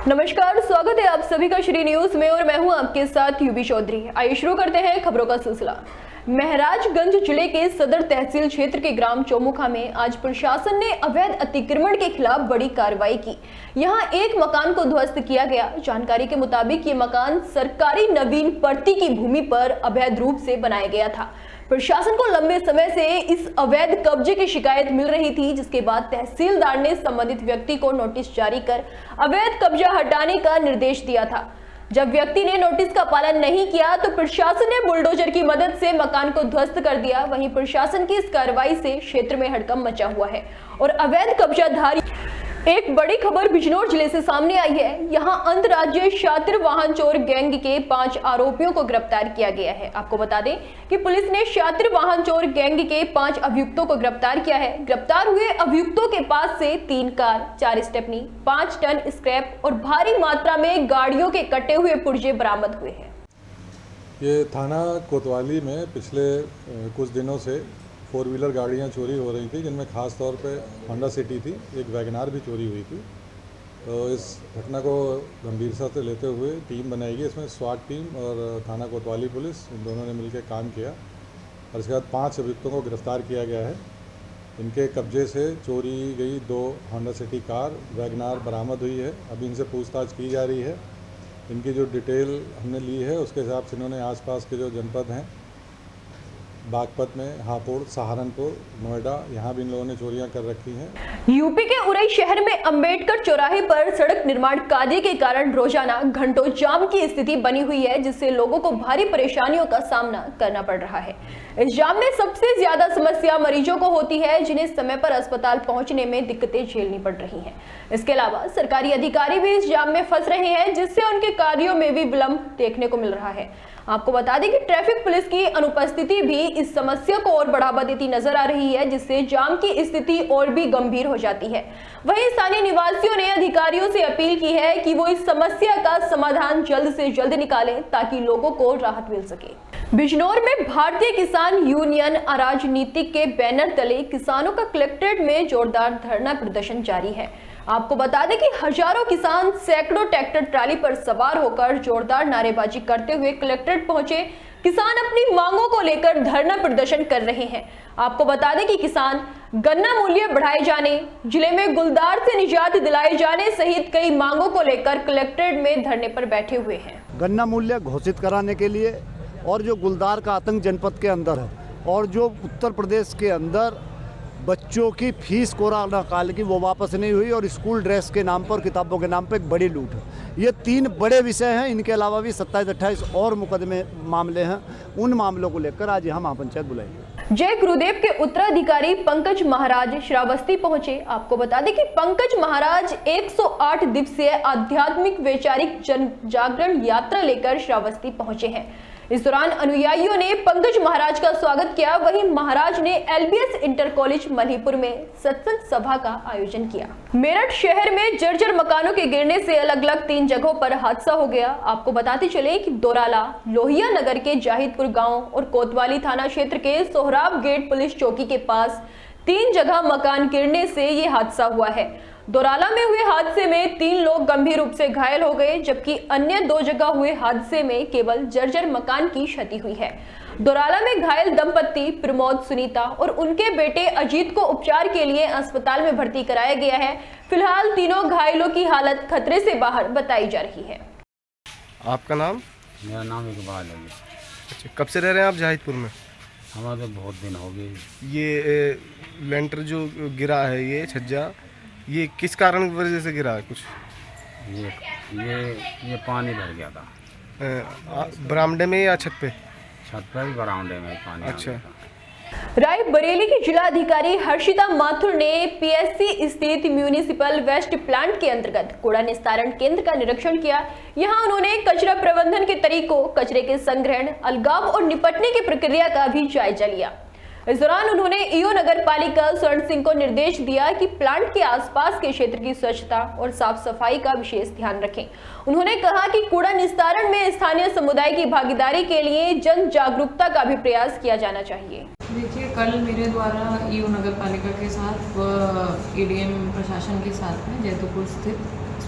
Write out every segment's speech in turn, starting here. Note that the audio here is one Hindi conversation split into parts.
नमस्कार, स्वागत है आप सभी का श्री न्यूज में और मैं हूं आपके साथ यूबी चौधरी। आइए शुरू करते हैं खबरों का सिलसिला। महराजगंज जिले के सदर तहसील क्षेत्र के ग्राम चौमुखा में आज प्रशासन ने अवैध अतिक्रमण के खिलाफ बड़ी कार्रवाई की। यहां एक मकान को ध्वस्त किया गया। जानकारी के मुताबिक ये मकान सरकारी नवीन पट्टी की भूमि पर अवैध रूप से बनाया गया था। प्रशासन को लंबे समय से इस अवैध कब्जे की शिकायत मिल रही थी, जिसके बाद तहसीलदार ने संबंधित व्यक्ति को नोटिस जारी कर अवैध कब्जा हटाने का निर्देश दिया था। जब व्यक्ति ने नोटिस का पालन नहीं किया तो प्रशासन ने बुलडोजर की मदद से मकान को ध्वस्त कर दिया। वहीं प्रशासन की इस कार्रवाई से क्षेत्र में हड़कंप मचा हुआ है और अवैध कब्जाधारी। एक बड़ी खबर बिजनौर जिले से सामने आई है। यहां अंतरराज्यीय शातिर वाहन चोर गैंग के 5 आरोपियों को गिरफ्तार किया गया है। आपको बता दें कि पुलिस ने शातिर वाहन चोर गैंग के 5 अभियुक्तों को गिरफ्तार किया है। गिरफ्तार हुए अभियुक्तों के पास से 3 कार, 4 स्टेपनी, 5 टन स्क्रैप और भारी मात्रा में गाड़ियों के कटे हुए पुर्जे बरामद हुए हैं। ये थाना कोतवाली में पिछले कुछ दिनों से 4 व्हीलर गाड़ियाँ चोरी हो रही थी, जिनमें ख़ास तौर पे होंडा सिटी थी, एक वैगनार भी चोरी हुई थी। तो इस घटना को गंभीरता से लेते हुए टीम बनाई गई। इसमें स्वाट टीम और थाना कोतवाली पुलिस, इन दोनों ने मिलकर काम किया और इसके बाद 5 अभियुक्तों को गिरफ्तार किया गया है। इनके कब्जे से चोरी गई 2 होंडा सिटी कार, वैगनार बरामद हुई है। अभी इनसे पूछताछ की जा रही है। इनकी जो डिटेल हमने ली है उसके हिसाब से इन्होंने आसपास के जो जनपद हैं, बागपत में, हापुड़, सहारनपुर, नोएडा, यहाँ भी इन लोगों ने चोरियां कर रखी हैं। यूपी के उरई शहर में अंबेडकर चौराहे पर सड़क निर्माण कार्य के कारण रोजाना घंटों जाम की स्थिति बनी हुई है, जिससे लोगों को भारी परेशानियों का सामना करना पड़ रहा है। इस जाम में सबसे ज्यादा समस्या मरीजों को होती है, जिन्हें समय पर अस्पताल पहुंचने में दिक्कतें झेलनी पड़ रही हैं। इसके अलावा सरकारी अधिकारी भी इस जाम में फंस रहे हैं, जिससे उनके कार्यों में भी विलंब देखने को मिल रहा है। आपको बता दें कि ट्रैफिक पुलिस की अनुपस्थिति भी इस समस्या को और बढ़ावा देती नजर आ रही है, जिससे जाम की स्थिति और भी गंभीर हो जाती है। वहीं स्थानीय निवासियों ने अधिकारियों से अपील की है कि वो इस समस्या का समाधान जल्द से जल्द निकालें, ताकि लोगों को राहत मिल सके। बिजनौर में भारतीय किसान यूनियन अराजनीतिक के बैनर तले किसानों का कलेक्ट्रेट में जोरदार धरना प्रदर्शन जारी है। आपको बता दें कि हजारों किसान सैकड़ों ट्रैक्टर ट्राली पर सवार होकर जोरदार नारेबाजी करते हुए कलेक्ट्रेट पहुंचे। किसान अपनी मांगों को लेकर धरना प्रदर्शन कर रहे हैं। आपको बता दें कि किसान गन्ना मूल्य बढ़ाए जाने, जिले में गुलदार से निजात दिलाए जाने सहित कई मांगों को लेकर कलेक्ट्रेट में धरने पर बैठे हुए हैं। गन्ना मूल्य घोषित कराने के लिए और जो गुलदार का आतंक जनपद के अंदर है और जो उत्तर प्रदेश के अंदर बच्चों की फीस कोरोना काल की वो वापस नहीं हुई और स्कूल ड्रेस के नाम पर, किताबों के नाम पर एक बड़ी लूट है। ये 3 बड़े विषय हैं। इनके अलावा भी 27-28 और मुकदमे मामले हैं। उन मामलों को लेकर आज यहाँ महापंचायत बुलाएंगे। जय गुरुदेव के उत्तराधिकारी पंकज महाराज श्रावस्ती पहुंचे। आपको बता दें कि पंकज महाराज 108 दिवसीय आध्यात्मिक वैचारिक जन जागरण यात्रा लेकर श्रावस्ती पहुंचे हैं। इस दौरान अनुयायियों ने पंकज महाराज का स्वागत किया। वहीं महाराज ने LBS इंटर कॉलेज मलीपुर में सत्संग सभा का आयोजन किया। मेरठ शहर में जर्जर मकानों के गिरने से अलग अलग 3 जगहों पर हादसा हो गया। आपको बताते चले कि दोराला, लोहिया नगर के जाहिदपुर गांव और कोतवाली थाना क्षेत्र के सोहराब गेट पुलिस चौकी के पास 3 जगह मकान गिरने से ये हादसा हुआ है। दोराला में हुए हादसे में 3 लोग गंभीर रूप से घायल हो गए, जबकि अन्य 2 जगह हुए हादसे में केवल जर्जर मकान की क्षति हुई है। दोराला में घायल दंपत्ति प्रमोद सुनीता और उनके बेटे अजीत को उपचार के लिए अस्पताल में भर्ती कराया गया है। फिलहाल तीनों घायलों की हालत खतरे से बाहर बताई जा रही है। आपका नाम? मेरा नाम इकबाल है। अच्छा, कब से रह रहे हैं आप जाहिदपुर में? हमारे बहुत दिन हो गए। ये लेंटर जो गिरा है, ये छज्जा, ये किस कारण की वजह से गिरा है? कुछ ये पानी भर गया था। बरामदे में या छत पे? छत पर ही, बरामदे में पानी। अच्छा। रायबरेली की जिला अधिकारी हर्षिता माथुर ने PSC स्थित म्यूनिसिपल वेस्ट प्लांट के अंतर्गत कूड़ा निस्तारण केंद्र का निरीक्षण किया। यहां उन्होंने कचरा प्रबंधन के तरीकों, कचरे के संग्रहण, अलगाव और निपटने की प्रक्रिया का भी जायजा लिया। इस दौरान उन्होंने ईओ नगर पालिका स्वर्ण सिंह को निर्देश दिया कि प्लांट के आसपास के क्षेत्र की स्वच्छता और साफ सफाई का विशेष ध्यान रखें। उन्होंने कहा कि कूड़ा निस्तारण में स्थानीय समुदाय की भागीदारी के लिए जन जागरूकता का भी प्रयास किया जाना चाहिए। देखिए, कल मेरे द्वारा ईओ नगर पालिका के साथ व ADM प्रशासन के साथ में जैतपुर स्थित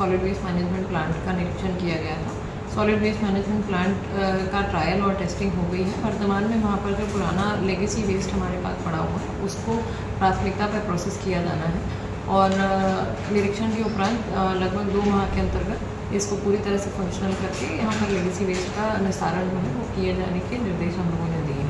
सॉलिड वेस्ट मैनेजमेंट प्लांट का निरीक्षण किया गया था। सॉलिड वेस्ट मैनेजमेंट प्लांट का ट्रायल और टेस्टिंग हो गई है। वर्तमान में वहाँ पर जो पुराना लेगेसी वेस्ट हमारे पास पड़ा हुआ है उसको प्राथमिकता पर प्रोसेस किया जाना है और निरीक्षण के उपरांत लगभग 2 माह के अंतर्गत इसको पूरी तरह से फंक्शनल करके यहाँ पर लेगेसी वेस्ट का निस्तारण जो है वो किए जाने के निर्देश हम लोगों ने दिए हैं।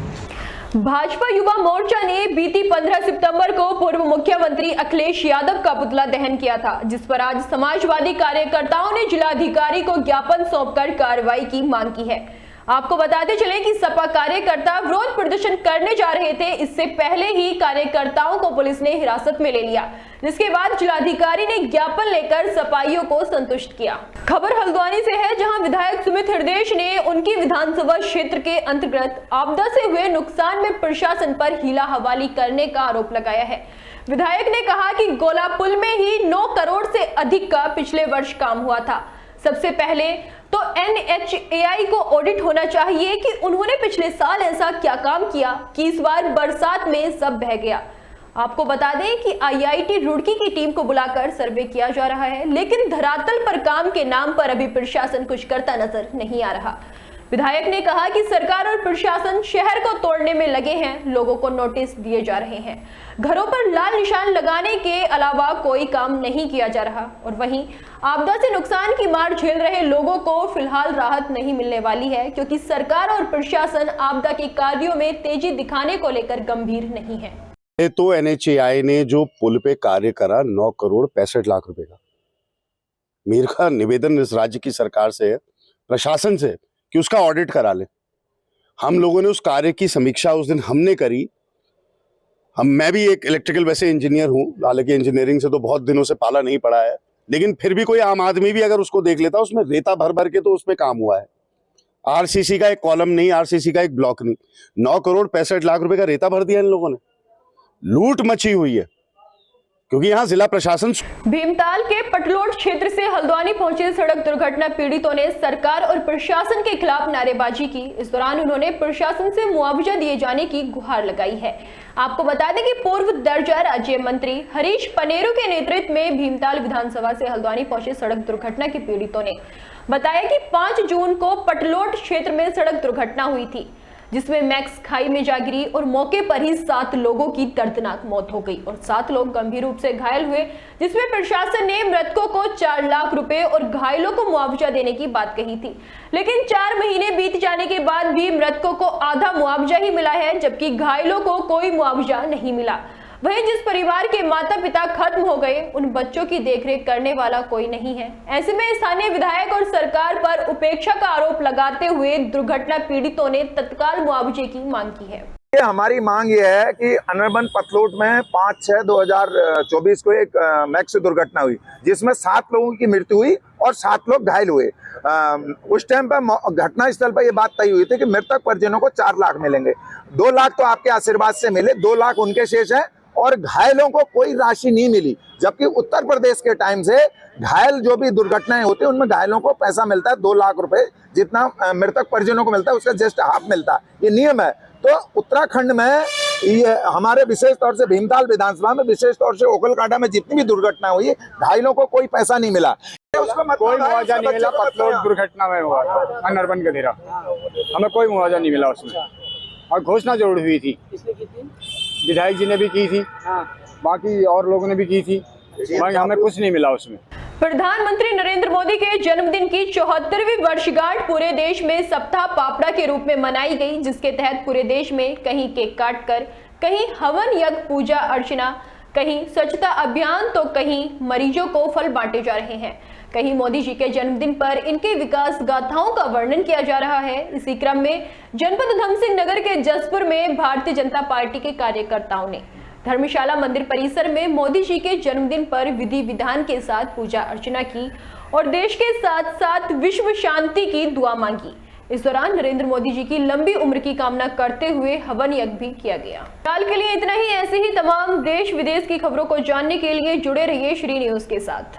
भाजपा युवा मोर्चा ने बीती 15 सितंबर को पूर्व मुख्यमंत्री अखिलेश यादव का पुतला दहन किया था, जिस पर आज समाजवादी कार्यकर्ताओं ने जिलाधिकारी को ज्ञापन सौंपकर कार्रवाई की मांग की है। आपको बताते चले कि सपा कार्यकर्ता विरोध प्रदर्शन करने जा रहे थे। इससे पहले ही कार्यकर्ताओं को पुलिस ने हिरासत में ले लिया, जिसके बाद जिलाधिकारी ने ज्ञापन लेकर सपाइयों को संतुष्ट किया। खबर हल्द्वानी से है, जहां विधायक सुमित हृदयेश ने उनकी विधानसभा क्षेत्र के अंतर्गत आपदा से हुए नुकसान में प्रशासन पर हीला हवाली करने का आरोप लगाया है। विधायक ने कहा कि गोला पुल में ही 9 करोड़ से अधिक का पिछले वर्ष काम हुआ था। सबसे पहले तो NHAI को ऑडिट होना चाहिए कि उन्होंने पिछले साल ऐसा क्या काम किया कि इस बार बरसात में सब बह गया। आपको बता दें कि IIT रुड़की की टीम को बुलाकर सर्वे किया जा रहा है, लेकिन धरातल पर काम के नाम पर अभी प्रशासन कुछ करता नजर नहीं आ रहा। विधायक ने कहा कि सरकार और प्रशासन शहर को तोड़ने में लगे हैं, लोगों को नोटिस दिए जा रहे हैं, घरों पर लाल निशान लगाने के अलावा कोई काम नहीं किया जा रहा। और वहीं आपदा से नुकसान की मार झेल रहे लोगों को फिलहाल राहत नहीं मिलने वाली है, क्योंकि सरकार और प्रशासन आपदा के कार्यों में तेजी दिखाने को लेकर गंभीर नहीं है। तो NHAI ने जो पुल पे कार्य करा 9 करोड़ 65 लाख रुपए का, मेरा निवेदन इस राज्य की सरकार से है, प्रशासन से, कि उसका ऑडिट करा ले। हम लोगों ने उस कार्य की समीक्षा उस दिन हमने करी। मैं भी एक इलेक्ट्रिकल वैसे इंजीनियर हूँ, हालांकि इंजीनियरिंग से तो बहुत दिनों से पाला नहीं पड़ा है, लेकिन फिर भी कोई आम आदमी भी अगर उसको देख लेता, उसमें रेता भर भर के तो उस पर काम हुआ है। RCC का एक कॉलम नहीं, RCC का एक ब्लॉक नहीं, 9 करोड़ 65 लाख रुपए का रेता भर दिया इन लोगों ने। लूट मची हुई है, क्योंकि यहाँ जिला प्रशासन। भीमताल के पटलोट क्षेत्र से हल्द्वानी पहुंचे सड़क दुर्घटना पीड़ितों ने सरकार और प्रशासन के खिलाफ नारेबाजी की। इस दौरान उन्होंने प्रशासन से मुआवजा दिए जाने की गुहार लगाई है। आपको बता दें कि पूर्व दर्जा राज्य मंत्री हरीश पनेरू के नेतृत्व में भीमताल विधानसभा से हल्द्वानी पहुंचे सड़क दुर्घटना के पीड़ितों ने बताया कि 5 जून को पटलोट क्षेत्र में सड़क दुर्घटना हुई थी, जिसमें मैक्स खाई में जा गिरी और मौके पर ही 7 लोगों की दर्दनाक मौत हो गई और 7 लोग गंभीर रूप से घायल हुए, जिसमें प्रशासन ने मृतकों को 4 लाख रुपए और घायलों को मुआवजा देने की बात कही थी। लेकिन 4 महीने बीत जाने के बाद भी मृतकों को आधा मुआवजा ही मिला है, जबकि घायलों को कोई मुआवजा नहीं मिला। वहीं जिस परिवार के माता पिता खत्म हो गए, उन बच्चों की देखरेख करने वाला कोई नहीं है। ऐसे में स्थानीय विधायक और सरकार पर उपेक्षा का आरोप लगाते हुए दुर्घटना पीड़ितों ने तत्काल मुआवजे की मांग की है। हमारी मांग ये है कि अनरबन पतलोट में 5/6/2024 को एक मैक्स दुर्घटना हुई, जिसमें 7 लोगों की मृत्यु हुई और 7 लोग घायल हुए। उस टाइम पर घटना स्थल पर यह बात तय हुई थी कि मृतक परिजनों को 4 लाख मिलेंगे। 2 लाख तो आपके आशीर्वाद से मिले, 2 लाख उनके शेष है और घायलों को कोई राशि नहीं मिली। जबकि उत्तर प्रदेश के टाइम से घायल जो भी दुर्घटनाएं होती है उनमें घायलों को पैसा मिलता है 2 लाख रुपए, जितना मृतक परिजनों को मिलता है उसका जस्ट हाफ मिलता है। ये नियम है। तो उत्तराखंड में ये हमारे विशेष तौर से भीमताल विधानसभा में विशेष तौर से ओखलकांडा में जितनी भी दुर्घटना हुई, घायलों को कोई पैसा नहीं मिला, कोई मुआवजा नहीं मिला। पतलोट दुर्घटना में हुआ था अनरबन के घेरा, हमें कोई मुआवजा नहीं मिला उसमें, और घोषणा जरूर हुई थी, विधायक जी ने भी की थी, बाकी और लोगों ने भी की थी, हमें कुछ नहीं मिला उसमें। प्रधानमंत्री नरेंद्र मोदी के जन्मदिन की 74वीं वर्षगांठ पूरे देश में सप्ताह पापड़ा के रूप में मनाई गई, जिसके तहत पूरे देश में कहीं केक काटकर, कहीं हवन यज्ञ पूजा अर्चना, कहीं स्वच्छता अभियान तो कहीं मरीजों को फल बांटे जा रहे हैं। कहीं मोदी जी के जन्मदिन पर इनके विकास गाथाओं का वर्णन किया जा रहा है। इसी क्रम में जनपद उधमसिंह नगर के जसपुर में भारतीय जनता पार्टी के कार्यकर्ताओं ने धर्मशाला मंदिर परिसर में मोदी जी के जन्मदिन पर विधि विधान के साथ पूजा अर्चना की और देश के साथ साथ विश्व शांति की दुआ मांगी। इस दौरान नरेंद्र मोदी जी की लंबी उम्र की कामना करते हुए हवन यज्ञ भी किया गया। फिलहाल के लिए इतना ही। ऐसे ही तमाम देश विदेश की खबरों को जानने के लिए जुड़े रहिए श्री न्यूज के साथ।